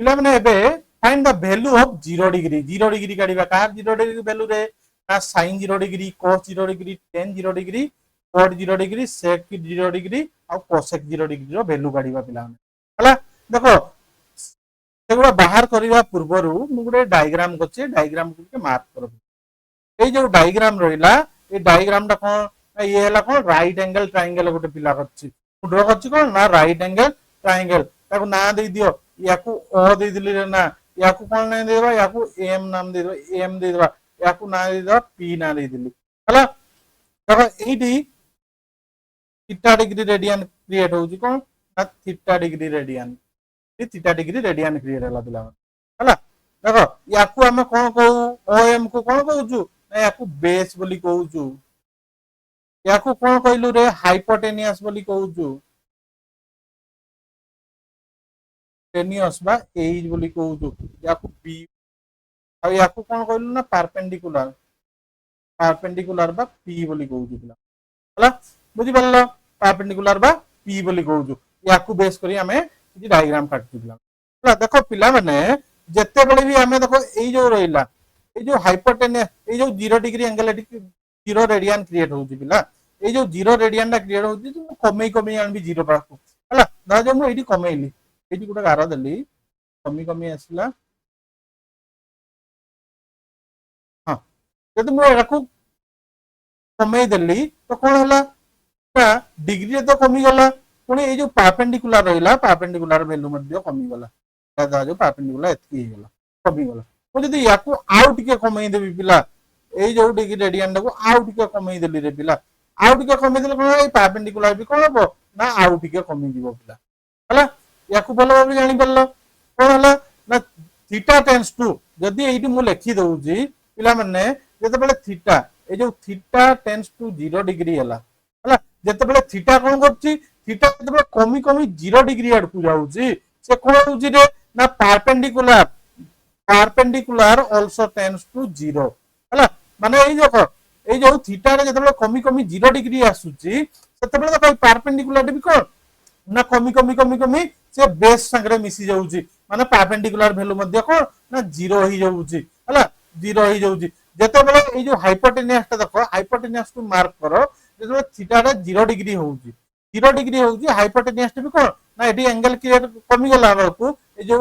पिला माने एबे find the value of 0 degree 0 degree काढिबा कार 0 डिग्री वैल्यू रे ना sin 0 degree cos 0 degree tan 0 degree cot 0 degree sec 0 degree और cosec 0 डिग्री रो वैल्यू काढिबा पिला हला देखो सेगुड़ा बाहर करबा पूर्वरु मु गुटे डायग्राम करछि डायग्राम के मार्क करो ए जो डायग्राम रहिला ए डायग्राम टा कोन ये हला कोन राइट एंगल ट्रायंगल गोटे पिला करछि ड्रा करछि कोन ना राइट एंगल ट्रायंगल ताको ना दे दियो याकू ओ दे दिली रे ना याकू कोन ना देबा याकू एम नाम दे देबा एम दे देबा याकू ना दे देबा पी ना दे दिली हला देखो एडी थीटा डिग्री रेडियन क्रिएट होउछि कोन ना theta degree radian theta degree radian create हला पिला हला देखो याकू हम कोन कहू ओएम को कोन कहूछु ना याकू बेस बोली कहूछु याकू कोन कहलु रे हाइपोटेनियस बोली कहूछु टेनियस बा एज बोली कहूछु याकू बी आ याकू कोन कहलु ना परपेंडिकुलर बा पी बोली कहूछु पिला हला बुझि पल्लो परपेंडिकुलर बा पी बोली कहूछु याकू बेस करी हमें जी डायग्राम काटि पिला हला देखो पिला माने जत्ते बळे भी हमें देखो ए जो रहिला ए जो हाइपोटेनियस ए जो 0 डिग्री एंगल 0 रेडियन क्रिएट होउची पिला ए जो 0 रेडियन ना क्रिएट होउची तो कमे कमे आन भी 0 पाखु हला ना जो मु एडी कमेइली एडी गुटा गारो देली कमी कमी आसला हां जदि मु राखु कमे देली तो कोन हला डिग्री तो कमी गला पुणी ए जो परपेंडिकुलर रहिला परपेंडिकुलर वैल्यू मध्ये कमी गला दादा जो परपेंडिकुलर एतकी हे गला कमी गला तो जदि याकू आउ टिके कमई देबी पिला ए जो डिग्री रेडियन को आउ टिके कमई देली रे पिला आउ टिके कमई देले कोन ए परपेंडिकुलर भी कोन हो ना आउ टिके कमई दिबो पिला हला याकू भलो भाबे जानि परलो कोन हला ना थीटा टेंड्स टू जदि एठी मु लिखि दउजी पिला माने जते बेले थीटा ए जो थीटा टेंड्स टू 0 डिग्री हला हला जते बेले थीटा कोन करछि थीटा जते बेले कमी कमी 0 डिग्री आड को जाउजी से कोन होउजी रे ना परपेंडिकुलर आल्सो टेंड्स टू 0 हला माने ए जो थीटा रे जते कमी कमी 0 डिग्री आसुची सेते बेले तो परपेंडिकुलर भी कोन ना कमी कमी कमी कमी से बेस संगरे मिसी जाउची माने परपेंडिकुलर वैल्यू मध्ये कोन ना 0 ही जाउची हला 0 ही जाउची जते बेले ए जो हाइपोटेनियस ता देखो हाइपोटेनियस को मार्क करो जते थीटा रे 0 डिग्री होउची 0 डिग्री होउची हाइपोटेनियस भी कोन ना एडी एंगल क्रिएट कमी गला बेलकू ए जो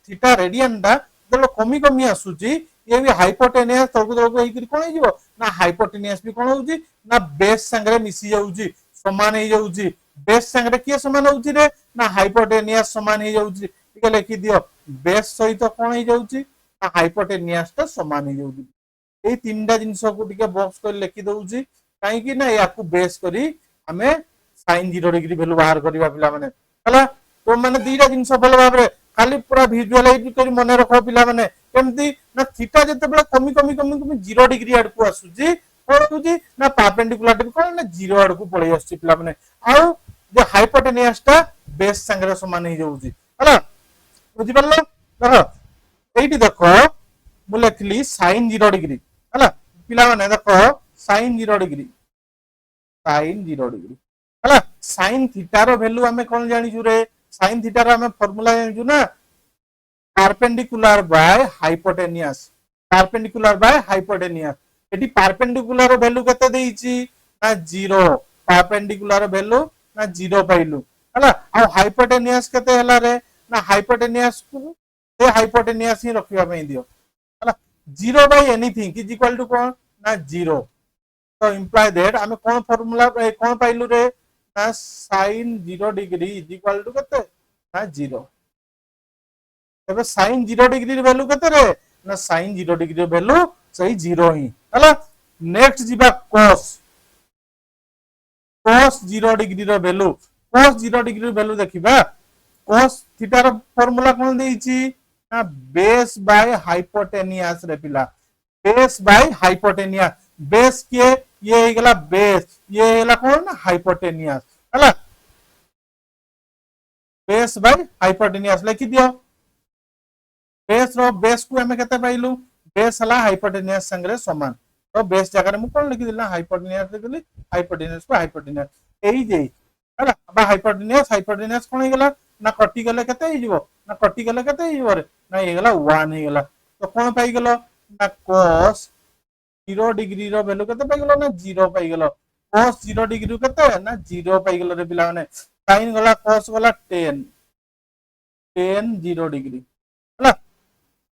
थीटा रेडियन दा जते कमी कमी आसुची ये भी हाइपोटेनियस तळकु तळकु हेकि कोन हिजो ना हाइपोटेनियस भी कोन होउची ना बेस संगरे मिसी जाउची समान हे जाउची बेस संगरे के समान होउची रे ना हाइपोटेनियस समान हे जाउची ठीक लिखि दियो बेस सहित कोन हे जाउची ना हाइपोटेनियस ता समान हे जाउची ए तीनटा जिंस को टिके बॉक्स कर लिखि दउची काहे कि ना याकू बेस करी हमें sin 0 डिग्री वैल्यू बाहर करबा पिला माने हला तो माने दीटा जिंस भलो भाबरे खाली पूरा विजुअलाइज करी मने रखो पिला माने केमती ना थीटा जते बेला कमी कमी कमी कमी 0 डिग्री आड को आसुची कोन होउची ना परपेंडिकुलर भी कोन ना 0 आड को पळै आसुची पिला माने आ जे हाइपोटेनियस ता बेस संगरे समान हे जाउची हला बुझि परलो देखो एठी देखो मु लिखली sin 0 डिग्री हला पिला माने देखो sin 0 डिग्री हला sin थीटा रो वैल्यू हमें कोन जानि छु रे sin थीटा रो हमें फार्मूला जानि छु ना परपेंडिकुलर बाय हाइपोटेनियस एटी परपेंडिकुलर रो वैल्यू कते देइची ना 0 परपेंडिकुलर वैल्यू ना 0 पाइलु हला आ हाइपोटेनियस कते हला रे ना हाइपोटेनियस को से हाइपोटेनियस ही रखिबा पई दियो हला 0 by anything is equal to कोन ना 0 तो इंप्लाई दैट हमें कोन फार्मूला कोन पाइलु रे ना sin 0 degree is equal to कते ना 0 तबे sin 0 डिग्री वैल्यू कते रे ना sin 0 डिग्री वैल्यू सही 0 ही हला नेक्स्ट जीबा cos 0 डिग्री रो वैल्यू cos 0 डिग्री वैल्यू देखिबा cos थीटा रो फार्मूला कोन देइची ना बेस बाय हाइपोटेनियस रे पिला बेस बाय हाइपोटेनियस बेस के ये हेगला बेस ये हेला कोन हाइपोटेनियस हला बेस बाय हाइपोटेनियस लिखि दियो बेस को हमें कते पाइलु बेस हला हाइपोटेनियस संगरे समान तो बेस जगह रे मु कोन लिखि दिला हाइपोटेनियस लिखिली हाइपोटेनियस को हाइपोटेनियस एई जे हला बा हाइपोटेनियस कोन हेगला ना कटि गले कते हे जिवो ना कटि गला केते हिबरे ना हे गला 1 हे गला तो कोन पाई गेलो ना cos 0 डिग्री रो वैल्यू केते पाई गेलो ना 0 पाई गेलो cos 0 डिग्री केते ना 0 पाई गेलो रे पिला माने sin गला cos गला 10 0 डिग्री हला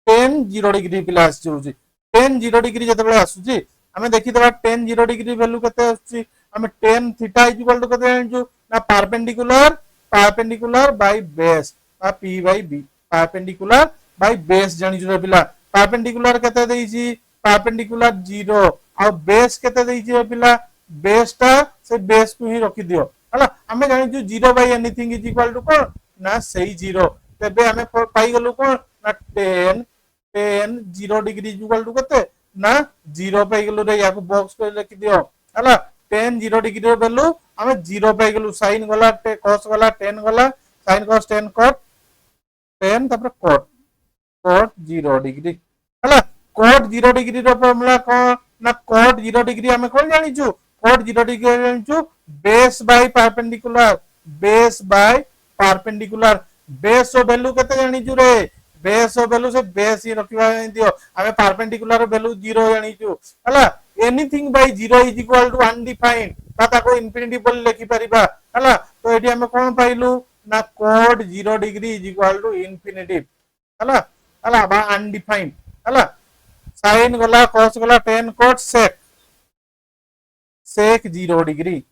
10 0 डिग्री पिला आसी होची 10 0 डिग्री जते बेला आसुची हमें देखि देबा 10 0 डिग्री वैल्यू केते आसी हमें tan थीटा इक्वल टू केते जानछु ना परपेंडिकुलर बाय बेस बा p by b perpendicular by base जानि रे पिला परपेंडिकुलर केते देइची परपेंडिकुलर 0 आ बेस केते देइची रे पिला बेस टा से बेस को ही रखि दियो हला हमें जानि छु 0 by anything is equal to कोन ना सही 0 तबे हमें पाई गेलु कोन ना 10 0 डिग्री इक्वल टू केते ना 0 पाई गेलु रे याको बॉक्स को लिखि दियो हला 10 0 डिग्री रो वैल्यू हमें 0 पाई गेलु sin गला cos गला 10 गला sin cos 10 cot 10 तापर cot 0 डिग्री हला cot 0 डिग्री रो फॉर्मूला को ना cot 0 डिग्री हमें कोन जानि छु cot 0 डिग्री जानि छु बेस बाय परपेंडिकुलर बेस रो वैल्यू केते जानि छु रे बेस रो वैल्यू से बेस ही रखिबा दियो हमें परपेंडिकुलर वैल्यू 0 जानि छु हला anything by 0 is equal to undefined ताता को इंफिनिटी बोल लिखि परिबा हला तो एठी हमें कोन पाइलु ना cot 0 degree is equal to infinity हला हला बा अनडिफाइंड हला sin गला cos गला 10 cot sec 0 degree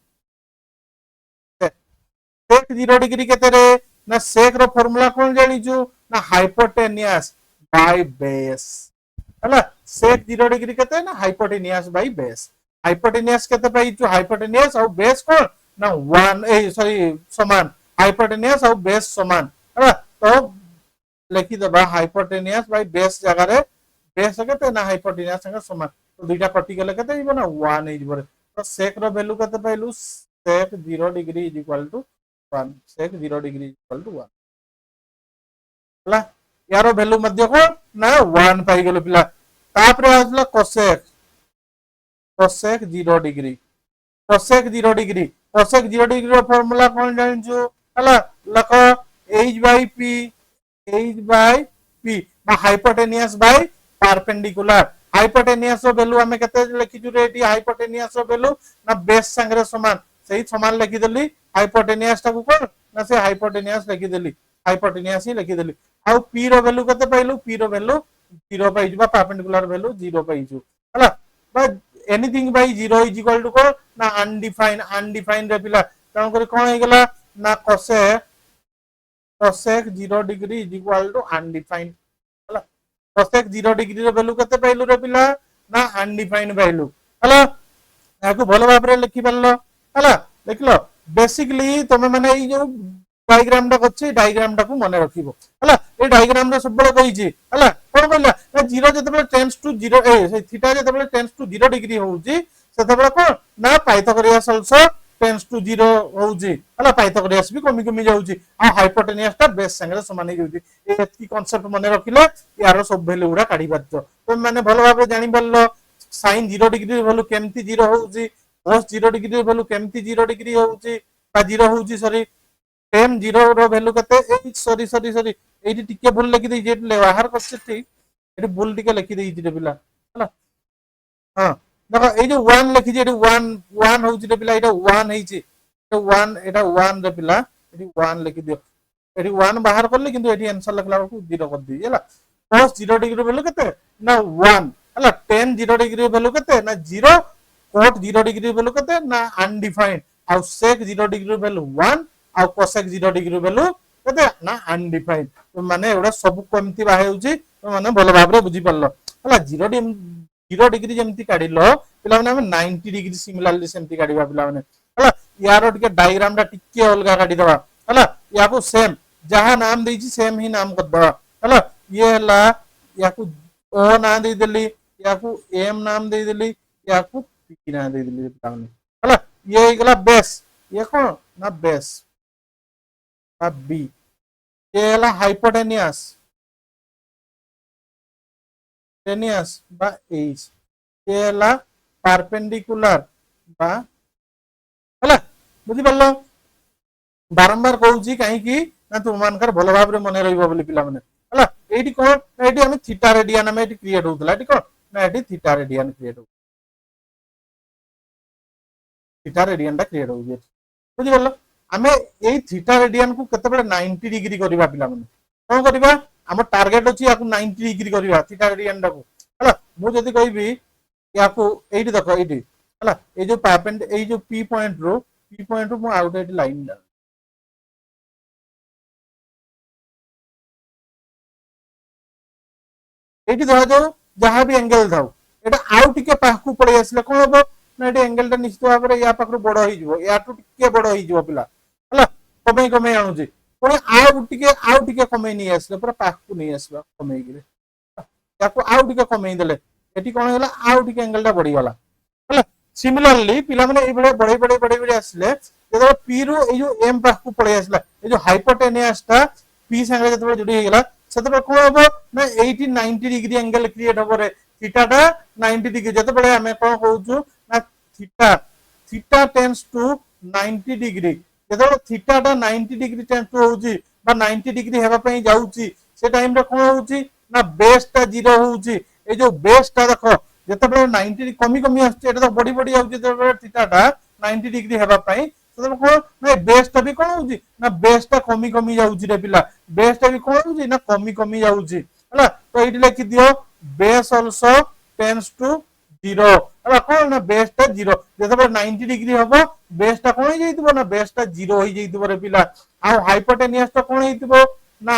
sec 0 degree केते रे ना sec रो फार्मूला कोन जानि छु ना हाइपोटेनियस बाय बेस हला sec 0 डिग्री केते ना हाइपोटेनियस बाय बेस हाइपोटेनियस केते पाई छु हाइपोटेनियस और बेस कोन ना 1 ए सॉरी समान हाइपोटेनियस और बेस समान हला तो लिखि दबा हाइपोटेनियस बाय बेस जगह रे बेस केते ना हाइपोटेनियस संगे समान तो दुईटा कटि गेले केते हिबो ना 1 हे हिबो तो sec रो वैल्यू केते पाइलु sec 0 degree is equal to 1 sec 0 degree is equal to 1 हला यारो वैल्यू मध्य को ना 1 पाई गेलो पिला तापरे आसला cosec 0 डिग्री cosec 0 डिग्री रो फार्मूला कोन जानि छु हला लखो h बाय p बा हाइपोटेनियस बाय परपेंडिकुलर हाइपोटेनियस रो वैल्यू हमें केते लिखि छु रेटी हाइपोटेनियस रो वैल्यू ना बेस संगे समान सही समान लिखि देली हाइपोटेनियस टा को कोन ना से हाइपोटेनियस लिखि देली हाइपोटेनियस ही लिखि देली आ p रो वैल्यू केते पाइलु p रो वैल्यू 0 पाई छु बा परपेंडिकुलर वैल्यू 0 पाई छु हला बा anything by 0 is equal to को ना अनडिफाइंड रे पिला तन कर कोन हे गेला ना cosec 0 degree is equal to undefined हला cosec 0 डिग्री रो वैल्यू केते पाइलु रे पिला ना अनडिफाइंड पाइलु हला याको भलो भाबरे लिखि परलो हला देखलो बेसिकली तमे माने ई जो डायग्राम टा अछि डायग्राम टा को मने रखिबो हला ए डायग्राम रे सब बळे कहिछि हला कोन कहला ना 0 जते बळे टेंड्स टू 0 ए थीटा जते बळे टेंड्स टू 0 डिग्री होउछि सेते बळे को ना पाइथागोरस आल्सो टेंड्स टू 0 होउछि हला पाइथागोरस भी कमी जाउछि आ हाइपोटेनियस टा बेस संगे समान जाउछि एति कांसेप्ट मने रखिले यार सब वैल्यू उडा काढी पाछो तो माने भलो भाबे जानि परलो sin 0 डिग्री वैल्यू केमति 0 होउछि cos 0 डिग्री वैल्यू केमति 0 डिग्री होउछि बा 0 होउछि सॉरी tan 0 रो वैल्यू कते सॉरी एठी टिके भूल लिखि देइ जेट ले बाहर करछ ठीक एठी भूल टिके लिखि देइ जे पिला हला हां देखो ए जो 1 लिखि जे 1 होउछि रे पिला एटा 1 हेछि तो 1 एटा 1 रे पिला एठी 1 लिखि दियो एठी 1 बाहर करले किंतु एठी आंसर लिखला को 0 कर दी हला cos 0 डिग्री वैल्यू कते ना 1 हला tan 0 डिग्री वैल्यू कते ना 0 cot 0 डिग्री वैल्यू कते ना अनडिफाइंड आ sec 0 डिग्री वैल्यू 1 आ cosec 0 डिग्री वैल्यू कते ना अनडिफाइंड तो माने एडा सब केमति बाहे होची तो माने भलो भाबरे बुझी परलो हला 0 डिग्री जेमति काढिलो पिला माने हम 90 डिग्री सिमिलरली सेमति काढिबा पिला माने हला यारो टिके डायग्राम टा टिके अलगा काढि दबा हला याको सेम जहां नाम देछि सेम ही नाम कर दबा हला ये हला याको ओ ना दे देली याको एम नाम दे देली याको पी ना दे देली पिला माने हला ये गला बेस ये कोन ना बेस आ बी ये हला हाइपोटेनियस टेनियस बा एच ये हला परपेंडिकुलर बा हला बुझी परलो बारंबार कहूची काहे की ना तुम मानकर भल भाव में मन रहिबो बोली पिला माने हला एठी कोन एठी हम थीटा रेडियन हम एठी क्रिएट होतला एठी कोन ना एठी थीटा रेडियन क्रिएट हो थीटा रेडियन टा क्रिएट हो बुझि गलो आमे एई थीटा रेडियन को केते बळे 90 डिग्री करबा पिला माने कोन करबा हम टारगेट अछि याकू 90 डिग्री करबा थीटा रेडियन टा को हला मु जदी कहबी याकू एठी देखो एठी हला ए जो परपेंड ए जो पी पॉइंट रो मु आउट एठी लाइन दा एठी धरा जाऊ जहां भी एंगल थाउ एटा आउ टिके पाखु पड़े आसले कोन हबो ना एठी एंगल टा निश्चित भाव रे या पाखु बड़ होई जिवो या टु टिके बड़ होई जिवो पिला हला कमे कमे आनु छी पुणी आउ टिके कमे नहीं आसले पूरा पाखु नहीं आसबा कमे गिरे याकू आउ टिके कमे देले एठी कोन होला आउ टिके एंगल टा बढ़ी गला हला सिमिलरली पिला माने ए बड़े बड़े आसले जेतो पी रो ए जो एम पाखु पड़े आसला ए जो हाइपोटेनियस टा पी संगे जेतो जुडी हे गेला सेतो कोन हबो ना 80 90 डिग्री एंगल क्रिएट हबो रे थीटा टा 90 डिग्री जेतो बळे हमें कोन कहउछु ना थीटा टेंड्स टू 90 डिग्री जेतो थीटा टा 90 डिग्री टेंड्स टू होउची बा 90 डिग्री हेबा पई जाउची से टाइम रे कोन होउची ना बेस टा 0 होउची ए जो बेस टा देखो जेतो बळे 90 कमी कमी आछे एटा तो बड़ी आउची जेतो बळे थीटा टा 90 डिग्री हेबा पई सेतो कोन ना बेस टा भी कोन होउची ना बेस टा कमी कमी जाउची रे पिला बेस टा भी कोन होउची ना कमी कमी जाउची हला तो एठी लिखि दियो बेस आल्सो टेंड्स टू 0 हला कोन ना बेस टा 0 जेतो बळे 90 डिग्री हबो बेस टा कोन हो जाइतबो ना बेस टा 0 हो जाइतबो रे पिला आ हाइपोटेनियस टा कोन होइतबो ना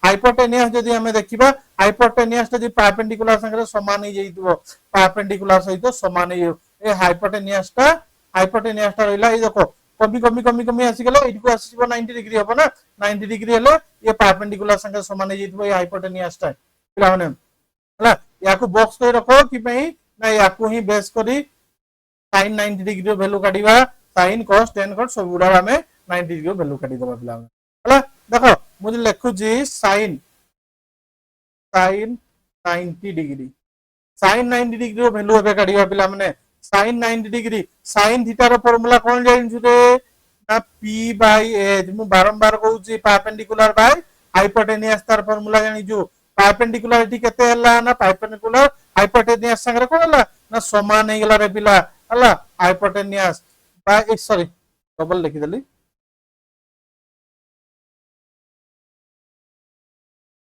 हाइपोटेनियस जदि हमें देखिबा हाइपोटेनियस टा जे परपेंडिकुलर संगे समान हो जाइतबो परपेंडिकुलर सहित समान हो ए हाइपोटेनियस टा रहिला ए देखो कमी कमी कमी कमी आसी गेले एठी को आसीबो 90 डिग्री हबो ना 90 डिग्री हेले ये परपेंडिकुलर संगे समान हो जाइतबो ए हाइपोटेनियस टा पिला माने हला याकू बॉक्स कर रखो कि पई ना याकू ही बेस करी sin 90 डिग्री वैल्यू काढीबा sin cos tan cos सब गुडा हमें 90 डिग्री वैल्यू काढी देबा पिला हला देखो मुझे लिखु जी sin 90 degree sin 90 degree value एबे काढीबा पिला माने sin 90 degree sin theta rho formula कोन जानिछु रे ना p बाय h मु बारंबार कहू छी परपेंडिकुलर बाय हाइपोटेनियस तार फार्मूला जानिछु परपेंडिकुलरिटी केते हला ना परपेंडिकुलर हाइपोटेनियस संगे कोन हला ना समान हे गेला रे पिला हला हाइपोटेनियस बाय सॉरी डबल लिखि देली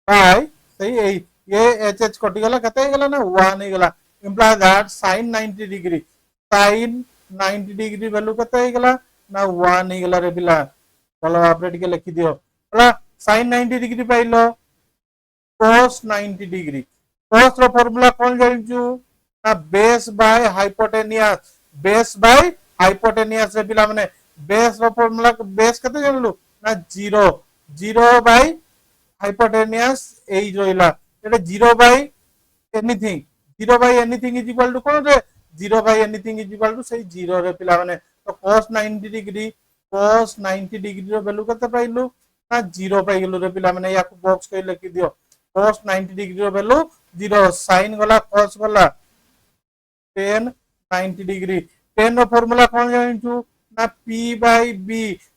बाय सही ये एच एच कटि गला कते हे गेला ना 1 हे गेला imply that sin 90 degree value कते हे गेला ना 1 हे गेला रे पिला चलो आपरे टिके लिखि दियो हला sin 90 degree pilo cos 90 degree cos रो फार्मूला कोन जानिचू ना बेस बाय हाइपोटेनियस रे पिला माने बेस रो फार्मूला बेस कते जानलु ना 0 बाय हाइपोटेनियस एई रहिला एटा 0 by anything is equal to कोन रे 0 by anything is equal to सही 0 रे पिला माने तो cos 90 डिग्री रो वैल्यू कते पाइलु ना 0 पाइ गेलु रे पिला माने याकू बॉक्स कइ लिखि दियो cos 90 डिग्री रो वैल्यू 0 sin गला cos गला tan 90 डिग्री tan रो फार्मूला कोन जानिचू ना p बाय b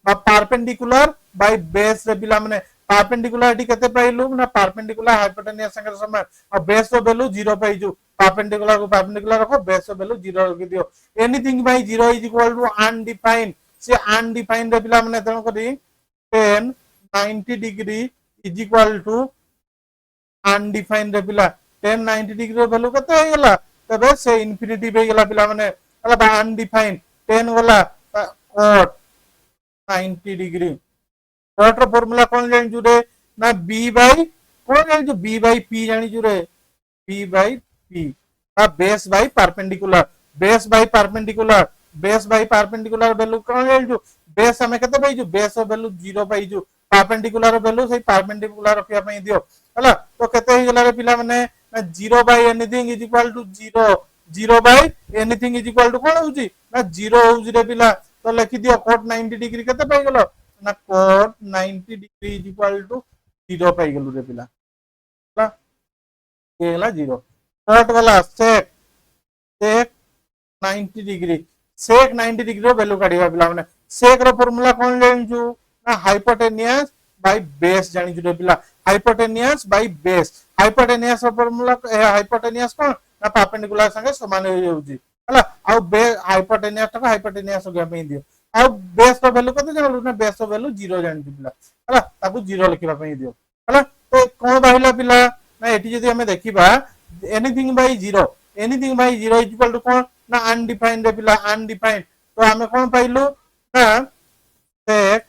बा परपेंडिकुलर बाय बेस रे पिला माने परपेंडिकुलरिटी केते पाइलु ना परपेंडिकुलर हाइपोटेनियस संगे समान और बेस रो वैल्यू 0 पाइजु परपेंडिकुलर को परपेंडिकुलर रखो बेस रो वैल्यू 0 रखि दियो anything by 0 is equal to undefined से अनडिफाइंड रे पिला माने तण करी tan 90 degree is equal to undefined रे पिला tan 90 डिग्री रो वैल्यू केते हे गेला तबे से इंफिनिटी पे गेला पिला माने हला अनडिफाइंड tan गला cot 90 डिग्री cot रो फार्मूला कोन जानि रे ना b बाय कोन जानि b बाय p जानि रे b बाय p आ बेस बाय परपेंडिकुलर वैल्यू कोन जानि बेस हमें केते पाइजु बेस रो वैल्यू 0 पाइजु परपेंडिकुलर रो वैल्यू सही परपेंडिकुलर रखिया पई दियो हला तो केते हे गेला रे पिला माने ना 0 by anything is equal to 0 by anything is equal to कोन होउची ना 0 होउची रे पिला तो लिखि दियो cot 90 डिग्री केते पाइ गेलो ना cot 90 degree is equal to 0 पाइ गेलु रे पिला हला ये हला 0 cot वाला sec 90 डिग्री रो वैल्यू काढिबा पिला माने sec रो फार्मूला कोन जानिचू ना हाइपोटेनियस बाय बेस जानि जुरे पिला hypotenuse by base hypotenuse formula hypotenuse कोन ना परपेंडिकुलर संगे समान हो जाउची हला आ बे हाइपोटेनियस तो हाइपोटेनियस हो गया पे दियो आ बेस रो वैल्यू कते जानलु ना बेस रो वैल्यू 0 जानि पिला हला ताकू 0 लिखिबा पे दियो हला तो कोन बाहिला पिला ना एठी जदी हमें देखिबा anything by 0 anything by 0 equal to कोन ना अनडिफाइंड रे पिला अनडिफाइंड तो हमें कोन पाइलु ना sec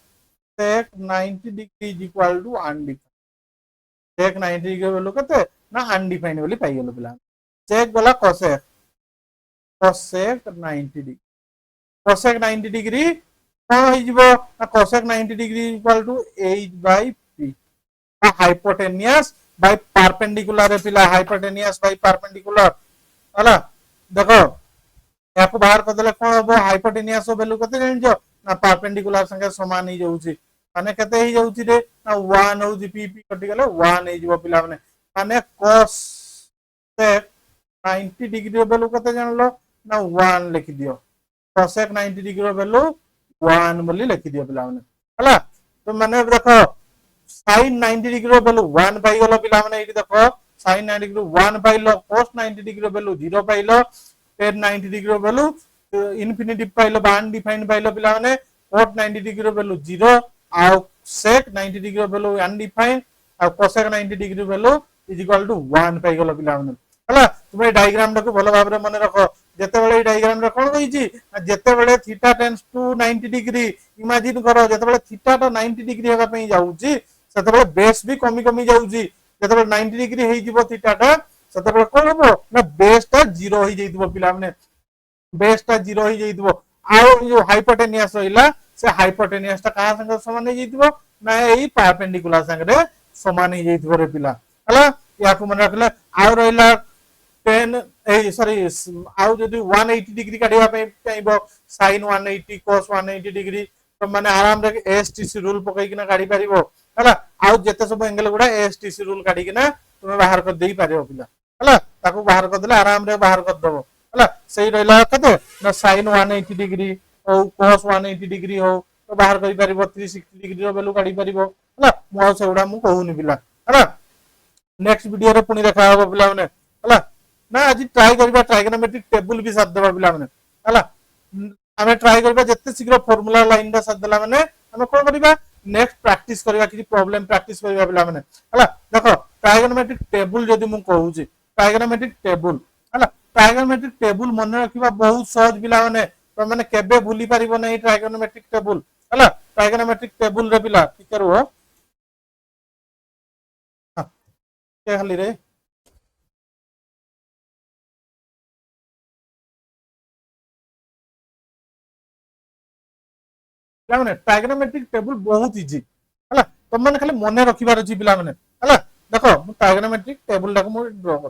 sec 90 degree is equal to undefined sec 90 degree value कते ना अनडिफाइंड बोली पाइ गेलो पिला sec गला cosec cosec 90 degree cosec 90 degree कोन होई जिवो ना cosec 90 degree equal to h by p hypotenuse by perpendicular रे पिला hypotenuse by perpendicular हला देखो याको बाहर कर देले कोन हो हाइपोटेनियस वैल्यू कते जानि जो ना परपेंडिकुलर संगे समान ही जाउची माने कते ही जाउची रे ना 1 होउची पी पी कटि गेले 1 हे जिवो पिला माने cos sec 90 डिग्री वैल्यू कते जानलो ना 1 लिखि दियो cosec 90 डिग्री वैल्यू 1 बोली लिखि दियो पिला हला तो माने देखो sin 90 डिग्री वैल्यू 1 पाई गेलो पिला एठी देखो sin 90 डिग्री 1 पाइलो cos 90 डिग्री वैल्यू 0 पाइलो tan 90 डिग्री वैल्यू इनफिनिटी पाइलो बान डिफाइंड पाइलो पिला cot 90 डिग्री वैल्यू 0 आ sec 90 डिग्री वैल्यू अनडिफाइंड आ cosec 90 degree value is equal to 1 पाइ गेलो पिला हला तुम ए डायग्राम टाको भलो भाबरे मन रखो जेते बेले डायग्राम रे कोन होईची जेते बेले theta tends to 90 degree imagine करो जेते बेले थीटा तो 90 डिग्री हेबा पई जाउची सेते बेले बेस भी कमी कमी जाउची जेते बेले 90 डिग्री हेई जिवो थीटा टा सेते बेले कोन होबो ना बेस टा 0 होई जइतबो पिला बेस टा 0 होई जइतबो आ जो हाइपोटेनियस होइला से हाइपोटेनियस टा कहा संग समान होई जइतबो ना एई परपेंडिकुलर संग रे समान होई जइतबो रे पिला हला याको मन रखले आ रहिला 10 ए सॉरी आउ जदी 180 डिग्री काढिबा पे चाइबो sin 180 cos 180 डिग्री तो माने आराम रे एसटीसी रूल पकई किना काढी परिबो हला आउ जेते सब एंगल गुडा एसटीसी रूल काढी किना तुमे बाहर कर देई पारिबो पिला हला ताको बाहर कर देले आराम रे बाहर कर दबो हला सही रहला कते ना sin 180 डिग्री ओ cos 180 डिग्री हो तो बाहर करि परिबो 360 डिग्री रो वैल्यू काढी परिबो हला मो सेउडा मु कहूनी पिला हला नेक्स्ट वीडियो रे पुनी देखा होबो पिला माने हला ना आज ट्राई करबा ट्राइगोनोमेट्रिक टेबल भी साथ देबा पिला माने हला हमें ट्राई करबा जत्ते शीघ्र फार्मूला लाइन दा साथ देला माने हमें कोन करबा नेक्स्ट प्रैक्टिस करबा कि प्रॉब्लम प्रैक्टिस करबा पिला माने हला देखो ट्राइगोनोमेट्रिक टेबल जदी मु कहूची ट्राइगोनोमेट्रिक टेबल हला ट्राइगोनोमेट्रिक टेबल मन रखिबा बहुत सहज पिला माने तो माने केबे भूली परिबो नै ट्राइगोनोमेट्रिक टेबल हला ट्राइगोनोमेट्रिक टेबल रे पिला की करू हो के खाली रे पिला ट्राइगोनोमेट्रिक टेबल बहुत इजी हला तुम माने खाली मन रखिबार अछि पिला माने हला देखो मु ट्राइगोनोमेट्रिक टेबल टाको मु ड्रा कर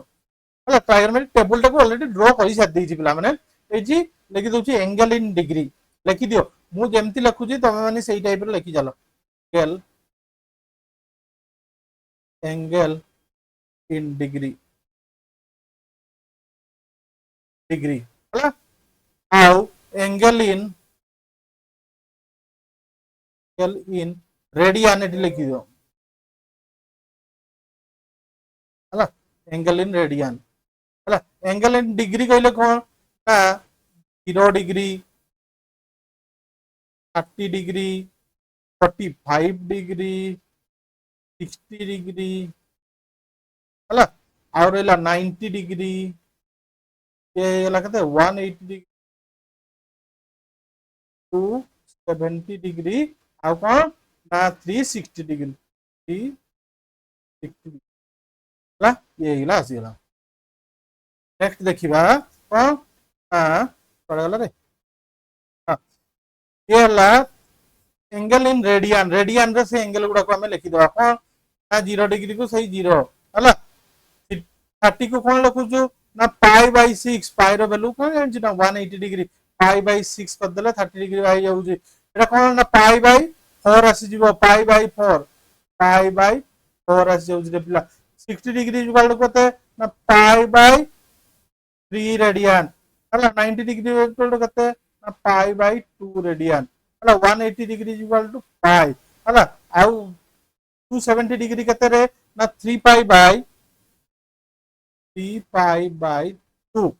हला ट्राइगोनोमेट्रिक टेबल टाको ऑलरेडी ड्रा करि साथ देछि पिला माने एजी लिखि दोछि एंगल इन डिग्री लिखि दियो मु जेमति लिखुछि तमे माने सेही टाइप रे लिखि चलो एंगल इन डिग्री डिग्री हला आउ एंगल इन रेडियन एटी लिखि दियो हला एंगल इन रेडियन हला एंगल इन डिग्री कहले कोन ना 0 डिग्री 30 डिग्री 45 डिग्री 60 डिग्री हला और एला 90 डिग्री ये एला कते 180 डिग्री 270 डिग्री आ कोन ना 360 डिग्री 360 हला ये हिला आसीला नेक्स्ट देखिबा कोन हां पड़ गला रे हां ये हला एंगल इन रेडियन रेडियन रे से एंगल गुडा को हमें लिखि दवा कोन ना 0 डिग्री को सही 0 हला 30 को कोन लिखुछु ना पाई बाय 6 पाई रो वैल्यू कोन जानछि ना 180 डिग्री पाई बाय 6 कर देला 30 डिग्री आइ जाउछि एटा कोन ना पाई बाय 4 आसी जिवो पाई बाय 4 आसी जाउछि रे पिला 60 डिग्री इक्वल टू कते ना पाई बाय 3 रेडियन हला 90 डिग्री इक्वल टू कते ना पाई बाय 2 रेडियन हला 180 डिग्री इक्वल टू पाई हला आउ 270 डिग्री केते रे ना 3 पाई बाय 2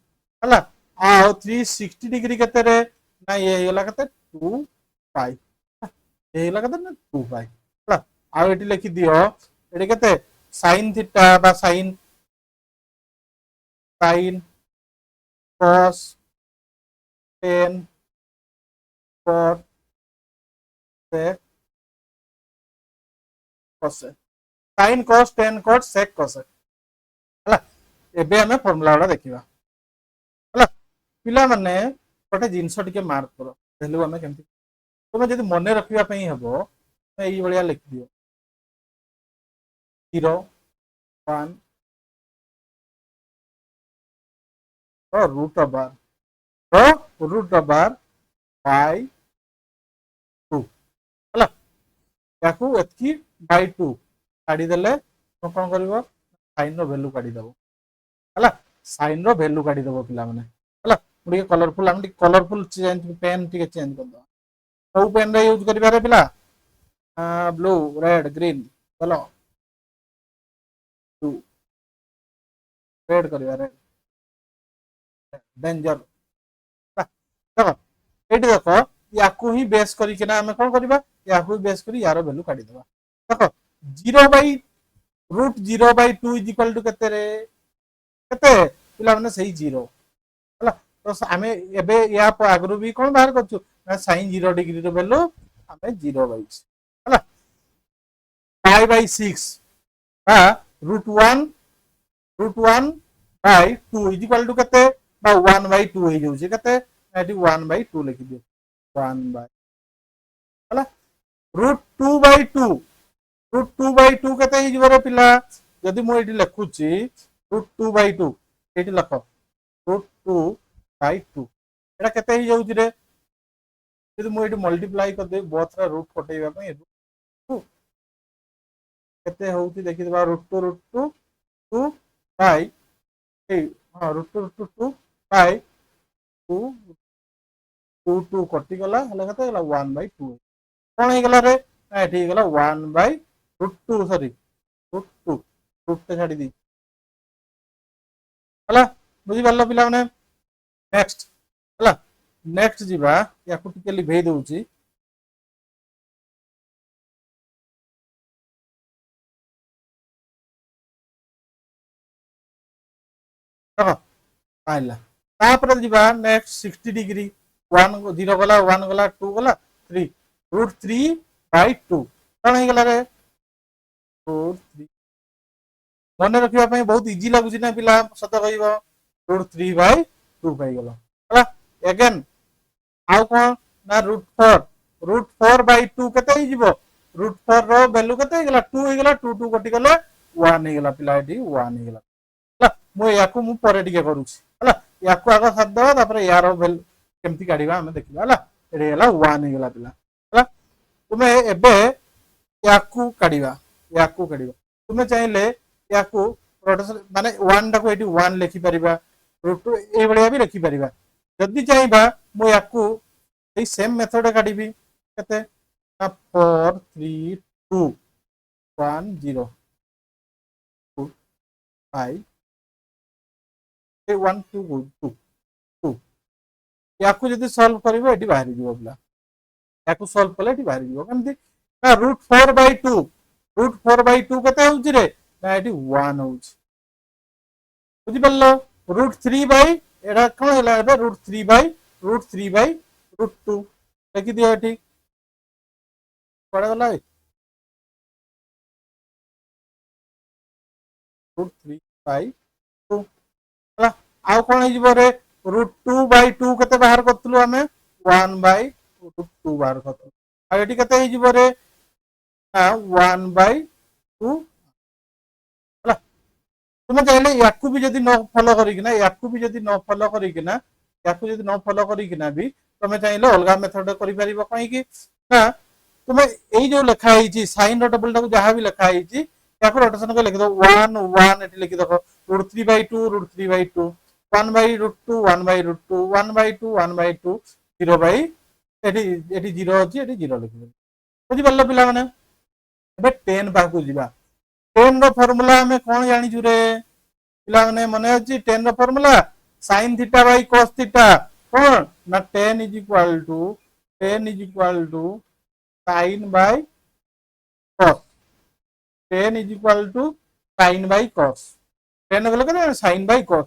हला आउ 360 डिग्री केते रे ना ये होला केते 2 पाई ये होला केते ना 2 पाई हला आउ एटी लिखि दियो एटी केते sin थीटा बा sin cos 10 cot sec cosec sin cos 10 cot sec cosec हला एबे हमें फार्मूला वाला देखिबा हला पिला माने गोटे जिंस टिके मार्क करो वैल्यू हमें केमती तुम जदि मने रखिबा पई हबो तो एई बलिया लिख दियो 0 1 और रूट ओवर बाय 2 हला याकू एतकी बाय 2 काढी देले तो कोन करबो sin रो वैल्यू काढी देबो हला sin रो वैल्यू काढी देबो पिला माने हला मुडी कलरफुल हम कलरफुल चेंज पेन टिके चेंज कर दो सब पेन रे यूज करिबा रे पिला ब्लू रेड ग्रीन चलो ब्लू रेड करिबा रे डेंजर देखो एटी देखो याकू ही बेस करी के ना हमें कोन करबा याकू बेस करी यारो वैल्यू काढी देबा देखो 0 by root 0 by 2 is equal to केते रे केते पिला माने सही 0 हला तो हमें एबे या आगरु भी कोन बाहर करछु ना sin 0 डिग्री रो वैल्यू हमें 0 बाय हला पाई बाय 6 बा root 1 by 2 is equal to केते बा 1 बाय 2 हे जाउछे केते एटी 1 बाय 2 लिखि दियो 1 बाय हला रूट 2 बाय 2 केते हे जिवरो पिला जदि मु एटी लिखुची रूट 2 बाय 2 एटी लखो रूट 2 बाय 2 एटा केते हे जाउची रे जदि मु एटी मल्टीप्लाई कर दे बोथ रा रूट कटेइबा पई केते होउची देखि दबा रूट 2 बाय हाँ रूट 2 बाय 2 2 कटि गला हला केते गला 1 बाय 2 कोन हे गला रे ना एठी गला 1 by root 2 sorry root 2 root ते छाडी दी हला बुझी गल्ला पिला माने नेक्स्ट हला नेक्स्ट जीवा याकू टिके लिभेई दउची देखो आइला तापर जीवा नेक्स्ट 60 डिग्री 1 0 गला 1 गला 2 गला 3 रूट 3 बाय 2 कोन हे गला रे रूट 3 मन रखिबा पई बहुत इजी लागुची ना पिला सत कहिबो रूट 3 बाय 2 पाई गलो हला अगेन आउ कोन ना रूट 4 बाय 2 केते ही जीवो रूट 4 रो वैल्यू केते हे गला 2 हे गला 2 कटि गले 1 हे गला पिला एटी 1 हे गला हला मु याकू मु परे टिके करूची हला याकू आगा साथ दवा तापर यारो वैल्यू केमती काढीबा हमें देखिबा हला एटी हला 1 हे गला पिला हला तुमे एबे याकू काढीबा तुमे चाहिले याकू माने 1 टाको एटी 1 लिखि परिबा रूट 2 ए बलिया भी लिखि परिबा जदी चाहेबा मु याकू ए सेम मेथड काढीबी केते 4 3 2 1 0 2 5 ए 1 2 2 2 याकू जदी सॉल्व करिवो एटी बाहरी जीवो बला याकू सॉल्व कले एटी बाहरी जीवो केमती ना रूट 4 बाय 2 केते होउची रे ना एटी 1 होउची बुझी पल्लो रूट 3 बाय एडा कोन हैला एबे रूट 3 बाय रूट 2 लिखि दियो एटी पड़ा गला रूट 3 बाय 2 हला आउ कोन हे जिवो रे रूट 2 बाय 2 केते बाहर करतलु हमें 1 बाय रूट 2 बाहर करतलु आ एटी केते हे जिवो रे 1 बाय 2 हला तुम चाहिले याकू भी जदि न फॉलो करिकिना याकू भी जदि न फॉलो करिकिना याकू जदि न फॉलो करिकिना भी तुम चाहिले अलगा मेथड करि परिबो कहि कि ना तुम एई जो लिखा हिची sin रो टेबल टाको जहां भी लिखा हिची याकू रोटेशन को लिख दो 1 1 एटी लिखि देखो root 3 by 2 1 by root 2 1 by root 2 1 by 2 0 by एटी 0 अछि एटी 0 लिखि बुझी पारल पिला माने एबे 10 पाखु जिबा 10 रो फार्मूला हमें कोन जानि छु रे पिला माने मने अछि 10 रो formula sin theta by cos theta कोन ना 10 is equal to sin by cos 10 is equal to sin by cos 10 बोले कहते sin by cos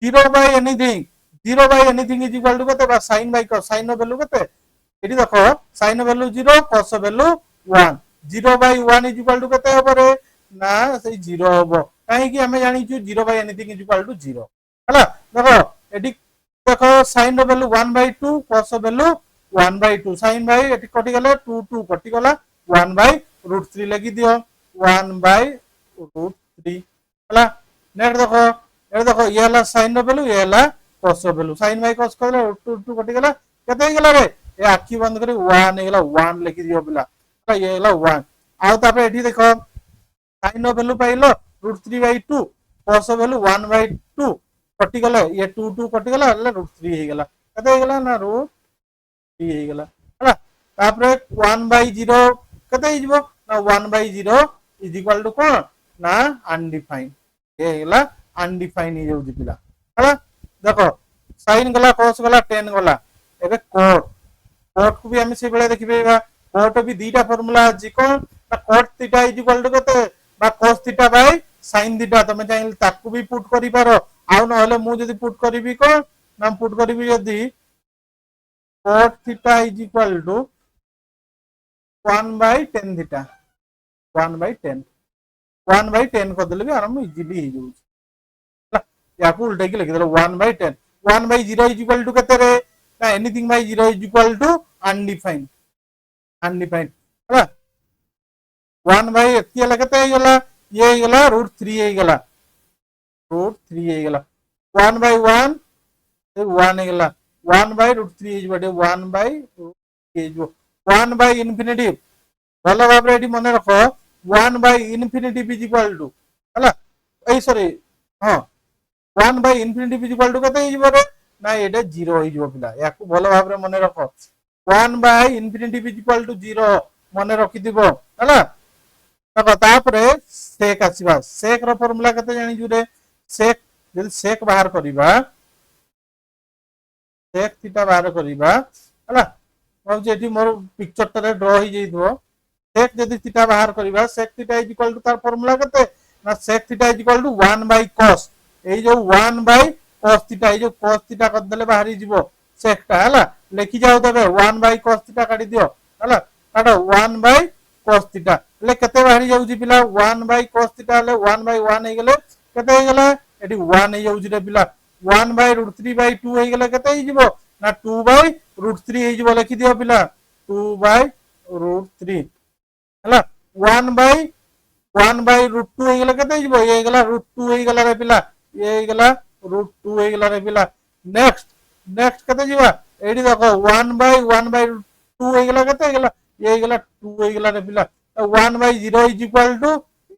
0 by anything is equal to कहते sin by cos sin नो वैल्यू कहते एटी देखो sin नो वैल्यू 0 cos नो value 1 0 by 1 is equal to कहते हो रे ना सही 0 हो काहे कि हमें जानि छु 0 by anything is equal to 0 हला देखो एटी देखो sin नो वैल्यू 1 by 2 cos नो वैल्यू 1 by 2 sin by एटी कटि गला 2 2 कटि गला 1 by √3 लगी दियो 1 by √3 हला नेक्स्ट देखो ये हला sin नो वैल्यू ये हला cos नो वैल्यू sin by cos कहले 2 2 कटि गला केते गला रे ए आखी बंद करी 1 गला 1 लिखि दियो पिला ये हला 1 आ तापर एठी देखो sin नो वैल्यू पाइलो √3 by 2 cos नो वैल्यू 1 by 2 कटि गला ये 2 2 कटि गला हला √3 हे गला केते गला ना √3 हे गला हला तापर 1 by 0 केते हे जबो ना 1 by 0 is equal to कोन ना अनडिफाइंड ये गला अनडिफाइंड हे जाउजी पिला हला देखो sin गला cos गला tan गला एबे cot को भी हम से बेले देखि बेबा cot भी दीटा फार्मूला अछि कोन ना cot theta is equal to कते बा cos theta by sin theta तमे चाहि ताकू भी पुट करि पारो आ न हले मु जदी पुट करिवि कोन ना पुट करिवि जदी cot theta is equal to 1 by tan theta 1 by 10 कर देले भी आराम इजीली हो जाउछ या को उल्टा के लिख देलो 1 by 10 1 by 0 is equal to कते रे ना anything by 0 is equal to undefined हला 1 by एती लगते हे गला ये हे गला √3 हे गला 1 by 1 1 हे गला 1 by √3 इज बटे 1 by के जो 1 by infinity भलो भाबरे एटी मने रखो 1 by infinity is equal to हला ए सॉरी हां 1 by infinity is equal to कते हे जबो रे ना एटा 0 हे जबो पिला याकू भलो भाबरे मने रखो 1 by infinity is equal to 0 मने रखि दिबो हला देखो तापरे sec आसीबा sec रो फार्मूला कते जानि जुरे sec जदि sec बाहर करिबा sec थीटा बाहर करिबा हला अब जेठी मोर पिक्चर तरे ड्रा ही जइथो sec जदि थीटा बाहर करिबा sec theta is equal to तार फार्मूला कते ना sec theta is equal to 1 by cos ए जो 1 by cos थीटा ए जो cos थीटा कर देले बाहर जिवो sec ता हला लेखि जाओ तबे 1 by cos थीटा काटी दियो हला काटो 1 by cos थीटा ले कते बाहर जाउजी पिला 1 by cos थीटा ले 1 by 1 हे गेले कते हे गेले एटी 1 हे जाउजी रे पिला 1 by √3 by 2 हे गेले कते हे जिवो ना 2 by √3 हे जिवो लिखि दियो पिला 2 by √3 हला 1 by √2 हे गेले कते जिवो ये गेला √2 हे गेला रे पिला ये गेला √2 हे गेला रे पिला नेक्स्ट कते जिवा एडी देखो 1 by 2 हे गेला कते हे गेला ये गेला 2 हे गेला रे पिला 1 by 0 is equal to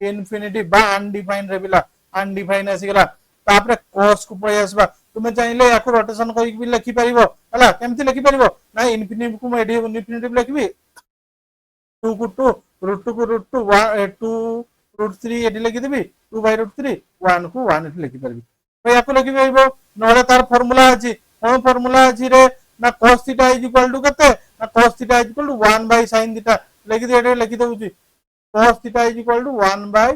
infinity बा अनडिफाइंड रे पिला अनडिफाइंड आसी गेला तापरे cos को पय आसबा तुमे चाहिले याको रोटेशन करि भी लिखि परिबो हला केमति लिखि परिबो ना इन्फिनिटी को मैं एडी इन्फिनिटी लिखिबी 2 को 2 √2 को √2 2 √3 एडी लिखि देबी 2 by √3 1 को 1 एडी लिखि परिबी तो याको लिखि परिबो नले तार फार्मूला अछि कोन फार्मूला अछि रे ना cos theta is equal to कते ना cos theta is equal to 1 by sin theta लिखि दे एडी लिखि दउची cos theta is equal to 1 by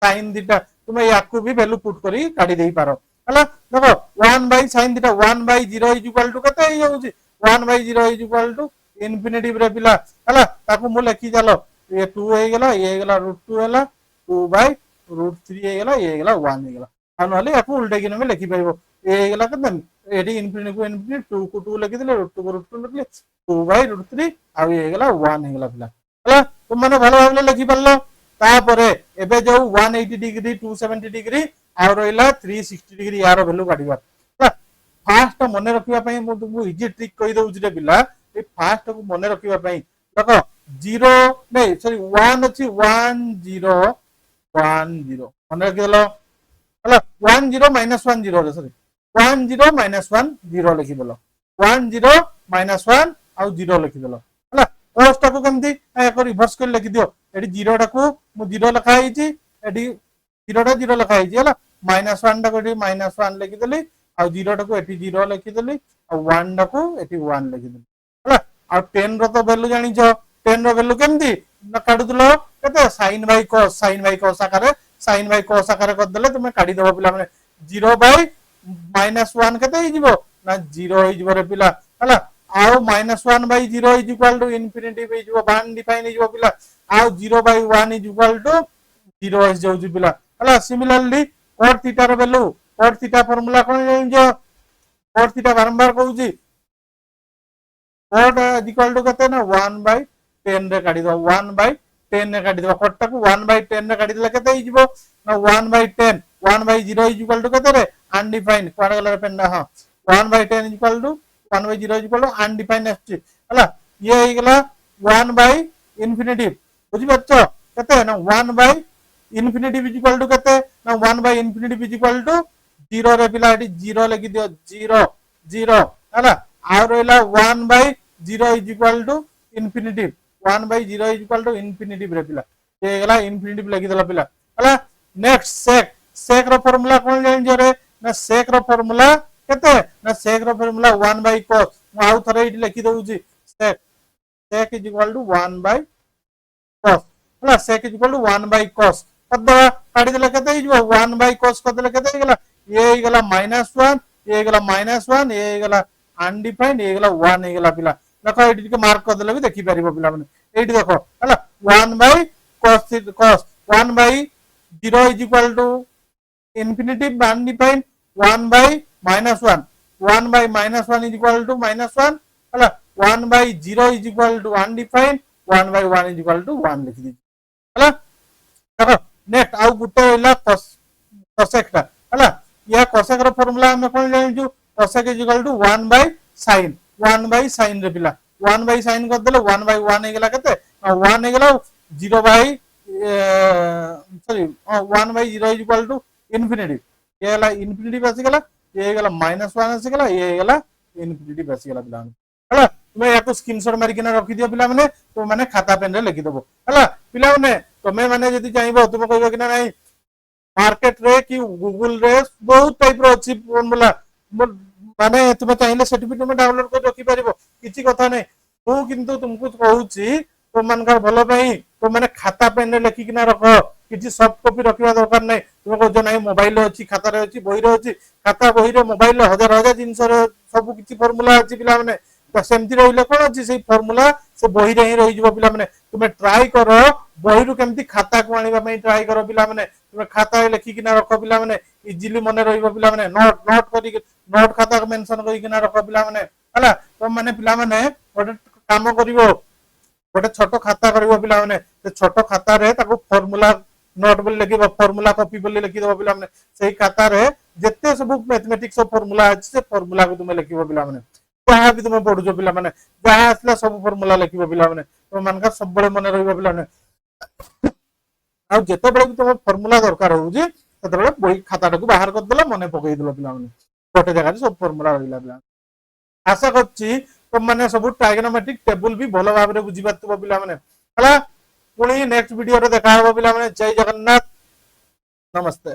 sin theta तुमे याको भी वैल्यू पुट करी काढी देई पारो हला देखो 1 by sin theta 1 by 0 is equal to कते हे होउची 1 by 0 is equal to infinity रे पिला हला ताकू मु लिखि जालो ये 2 हे गेला ये गेला √2 हेला 2 by √3 हे गेला ये गेला 1 हे गेला अनहले याको उल्टा किने में लिखि पाइबो ये गेला कते एडी इन्फिनिटी को इन्फिनिटी 2 को 2 लिखि देले √2 को √2 लिखले 2 by √3 आ ये गेला 1 हे गेला पिला हला तुम माने भलो भाबले लिखि परलो तापरे एबे जो 180 डिग्री 270 डिग्री आ रहिला 360 डिग्री यार वैल्यू काढिबा फास्ट मने रखिबा पई मु तुमको इजी ट्रिक कहि दउछि रे पिला ए फास्ट को मने रखिबा पई देखो 0 नै सॉरी 1 अछि 1 0 1 0 मने रखिलो हला 1 0 -1 0 रे सॉरी 1 0 -1 0 लिखि देलो 1 0 -1 आ 0 लिखि देलो हला cos टाको केमती एको रिवर्स कर लिखि दियो एडी 0 टाको मु 0 लिखा हिची एडी 0 टा 0 लिखा हिची हला -1 टाको एडी -1 लिखि देली आ 0 टाको एटी 0 लिखि देली आ 1 टाको एटी 1 लिखि देली हला आ 10 रो तो वैल्यू जानि छ 10 रो वैल्यू केमती ना काढु दलो केते sin बाय cos आकारे sin बाय cos आकारे कर देले तुमे काढी देबो पिला माने 0 बाय -1 केते हि जिवो ना 0 हि जिवो रे पिला हला आउ -1 by 0 is equal to infinity पे जिवो 1 डिफाइन हि जिवो पिला आउ 0 बाय 1 इज इक्वल टू 0 इज जाउ पिला हला सिमिलरली cos थीटा रो वैल्यू cos थीटा फार्मूला कोन जानि जो cos थीटा बारंबार कहूची cot इज इक्वल टू केते ना 1 बाय 10 रे काढी दो 1 बाय 10 रे काढी दो cot टाको 1 बाय 10 रे काढी देला केते हि जिवो ना 1 by 10 1 by 0 is equal to केते रे अनडिफाइंड कोन गला पेंडा हां 1 by 10 is equal to 1 by 0 is equal to undefined एसटी हला ये हो गला 1 बाय इन्फिनिटी बुझी बच्चो केते ना 1 by infinity is equal to केते ना 1 by infinity is equal to 0 रे पिला एटी 0 लिखि दियो 0 0 हला आ रहला 1 by 0 is equal to infinity 1 by 0 is equal to infinity रे पिला ये गला इन्फिनिटी लिखि देला पिला हला नेक्स्ट sec रो फार्मूला कोन जानि जरे ना sec रो फार्मूला केते ना sec रो फार्मूला 1 बाय cos मु आउ थरे इट लिखि दउची sec is equal to 1 by cos हला sec is equal to 1 by cos पद काढी देले केते हि जो 1 बाय cos कर देले केते गला ये गला -1 ये गला -1 ये गला अनडिफाइंड ये गला 1 ये गला पिला देखो एडी के मार्क कर देले भी देखि परिबो पिला माने एडी देखो हला 1 by cos 1 by 0 is equal to infinity undefined 1 by -1 1 by -1 is equal to -1 हला 1 by 0 is equal to undefined 1 by 1 is equal to 1 लिखि दी हला देखो नेक्स्ट आउ गुटे होला cosec टा हला या cosec रो फार्मूला हम कोन जानि छु cosec is equal to 1 by sin रे पिला 1 बाय sin कर देले 1 बाय 1 हे गेला केते 1 हे गेला 0 by sorry 1 by 0 is equal to infinity ये गला इन्फिनिटी बस गेला ये गला -1 आसी गेला ये गला इन्फिनिटी बस गेला पिला हला तुमे याको स्क्रीनशॉट मारि किना रखि दियो पिला माने तो माने खाता पेन रे लिखि देबो हला पिला माने तुमे माने जदी चाहिबो तुमे कहबो कि नाही मार्केट रे कि गूगल रे बहुत टाइप रो अछि फार्मूला माने तुमे चाहिले सर्टिफिकेट तुमे डाउनलोड कर रखि परिबो किछि कथा नै तू किंतु तुमको कहूची तो मानकर भलो पई तो माने खाता पेन रे लिखि किना रखो किछि सॉफ्ट कॉपी रखिबा दरकार नै तुमे को नै मोबाइल रे अछि खाता रे अछि बही रे अछि खाता बही रे मोबाइल रे हजार हजार जिंस रे सब किछि फार्मूला अछि पिला माने तो सेमती रहिले कोन अछि से फार्मूला से बही रे ही रहि जबो पिला माने तुमे ट्राई करो बही रु केमती खाता को आनिबा पई ट्राई करो पिला माने तुमे खाता रे लिखि किना रखो पिला माने इजीली मने रहिबो पिला माने नोट करी नोट खाता को मेंशन करी किना रखो पिला माने हला तो माने पिला माने गोटे काम करिवो गोटे छोटो खाता करिवो पिला माने से छोटो खाता रे ताको फार्मूला नोट बोल लिखिबो फार्मूला कॉपी बोल लिखि देबो पिला माने सेही खाता रे जत्ते सब मैथमेटिक्स फार्मूला अछि से फार्मूला को तुमे लिखिबो पिला माने जहा भी तुमे पढुजो पिला माने जहा असला सब फार्मूला लिखिबो पिला माने तो मानका सब बळे मने रहिबो पिला माने आ जते बळे तुमे फार्मूला दरकार होउजी तते बळे बही खाता को बाहर कर देला मने पकई देलो पिला माने गोटे जगह सब फार्मूला रहिला पिला आशा करछि तुम माने सब ट्राइगोनोमेट्रिक टेबल भी भलो भाबरे बुझी पातबो पिला माने हला पुणी नेक्स्ट वीडियो रे देखा होबो पिला माने जय जगन्नाथ नमस्ते।